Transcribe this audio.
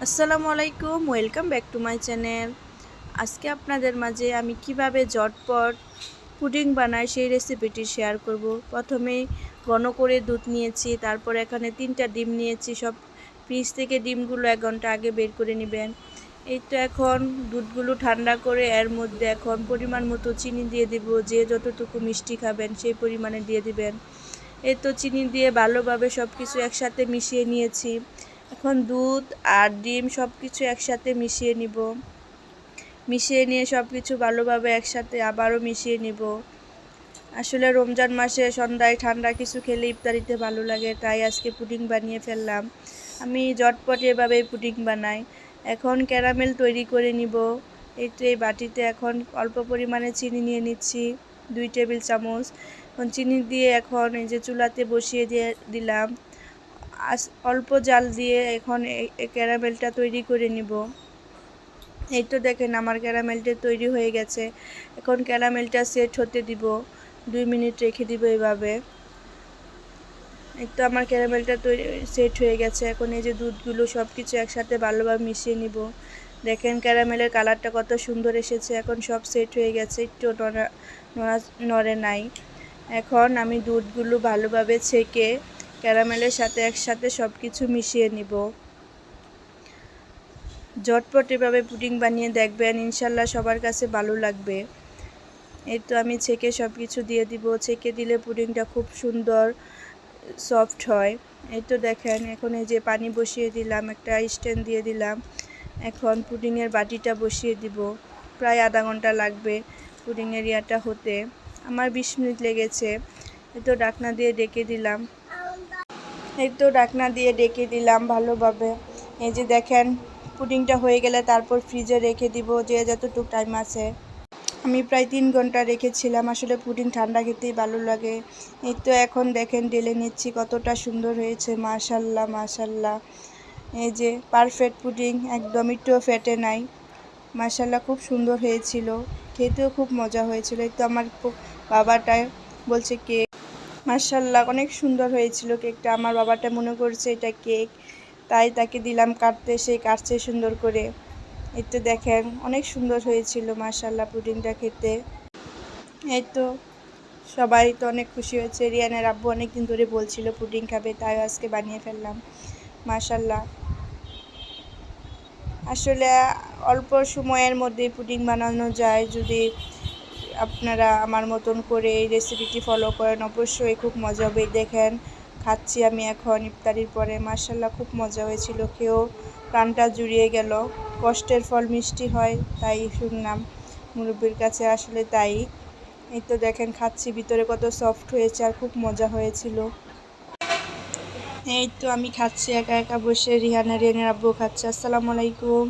আসসালামু আলাইকুম, welcome back to my channel. আজকে আপনাদের মাঝে আমি কিভাবে ঝটপট পুডিং বানাই সেই রেসিপিটি শেয়ার করব। প্রথমেই ঘন করে দুধ নিয়েছি, তারপর এখানে 3টা ডিম নিয়েছি। সব ফ্রিজ থেকে ডিমগুলো 1 ঘন্টা আগে বের করে নেবেন। এই তো এখন দুধগুলো ঠান্ডা করে এর মধ্যে এখন পরিমাণ মতো চিনি দিয়ে দিব। যে যতটুকু মিষ্টি খাবেন সেই পরিমাণে দিয়ে দিবেন। এই তো চিনি দিয়ে ভালোভাবে সব কিছু একসাথে মিশিয়ে নিয়েছি। এখন দুধ আর ডিম সব কিছু একসাথে মিশিয়ে নিব। মিশিয়ে নিয়ে সব কিছু ভালোভাবে একসাথে আবারও মিশিয়ে নিব। আসলে রমজান মাসে সন্ধ্যায় ঠান্ডা কিছু খেলে ইফতারিতে ভালো লাগে, তাই আজকে পুডিং বানিয়ে ফেললাম। আমি ঝটপট এভাবেই পুডিং বানাই। এখন ক্যারামেল তৈরি করে নিব। এই বাটিতে এখন অল্প পরিমাণে চিনি নিয়ে নিচ্ছি, 2 টেবিল চামচ। এখন চিনি দিয়ে এখন এই যে চুলাতে বসিয়ে দিলাম। অল্প জাল দিয়ে এখন এই ক্যারামেলটা তৈরি করে নিব। এই তো দেখেন আমার ক্যারামেলটা তৈরি হয়ে গেছে। এখন ক্যারামেলটা সেট হতে দিব, 2 মিনিট রেখে দিব এভাবে। এই তো আমার ক্যারামেলটা সেট হয়ে গেছে। এখন এই যে দুধগুলো সব কিছু একসাথে ভালোভাবে মিশিয়ে নিব। দেখেন ক্যারামেলের কালারটা কত সুন্দর এসেছে। এখন সব সেট হয়ে গেছে, একটু নড়ে নাই। এখন আমি দুধগুলো ভালোভাবে ছেঁকে ক্যারামেলের সাথে একসাথে সব কিছু মিশিয়ে নিব। ঝটপট এভাবে পুডিং বানিয়ে দেখবেন, ইনশাল্লাহ সবার কাছে ভালো লাগবে। এই তো আমি ছেঁকে সব কিছু দিয়ে দিব। ছেঁকে দিলে পুডিংটা খুব সুন্দর সফট হয়। এই তো দেখেন এখন এই যে পানি বসিয়ে দিলাম, একটা স্ট্যান্ড দিয়ে দিলাম। এখন পুডিংয়ের বাটিটা বসিয়ে দিব। প্রায় আধা ঘন্টা লাগবে পুডিংয়ের ইয়াটা হতে। আমার 20 মিনিট লেগেছে। এই তো ঢাকনা দিয়ে ডেকে দিলাম ভালোভাবে। এই যে দেখেন পুডিংটা হয়ে গেলে তারপর ফ্রিজে রেখে দিব, যে যতটুকু টাইম আছে। আমি প্রায় 3 ঘন্টা রেখেছিলাম। আসলে পুডিং ঠান্ডা খেতেই ভালো লাগে। এই তো এখন দেখেন ঢেলে নিচ্ছি, কতটা সুন্দর হয়েছে। মাশাল্লাহ মাশাল্লাহ, এই যে পারফেক্ট পুডিং, একদম একটুও ফেটে নাই। মাশাল্লাহ খুব সুন্দর হয়েছিল, খেতেও খুব মজা হয়েছিল। এই তো আমার বাবাটা বলছে কেক। মাশাল্লাহ অনেক সুন্দর হয়েছিল কেকটা। আমার বাবাটা মনে করছে এটা কেক, তাই তাকে দিলাম কাটতে, সেই কাটছে সুন্দর করে। এই তো দেখেন অনেক সুন্দর হয়েছিল মাশাল্লাহ পুডিংটা খেতে। এই তো সবাই তো অনেক খুশি হয়েছে। রিয়ানের আব্বু অনেকদিন ধরে বলছিল পুডিং খাবে, তাই আজকে বানিয়ে ফেললাম। মাশাল্লাহ আসলে অল্প সময়ের মধ্যে পুডিং বানানো যায়। যদি আপনারা আমার মতন করে এই রেসিপিটি ফলো করেন, অবশ্যই খুব মজা হবে। দেখেন খাচ্ছি আমি এখন ইফতারির পরে। মাশাল্লাহ খুব মজা হয়েছিল, খেয়েও প্রাণটা জুড়িয়ে গেল। কষ্টের ফল মিষ্টি হয়, তাই শুনলাম মুরব্বির কাছে, আসলে তাই। এই তো দেখেন খাচ্ছি, ভিতরে কত সফট হয়েছে আর খুব মজা হয়েছিল। এই তো আমি খাচ্ছি একা একা বসে, রিহানের আব্বু খাচ্ছে। আসসালামু আলাইকুম।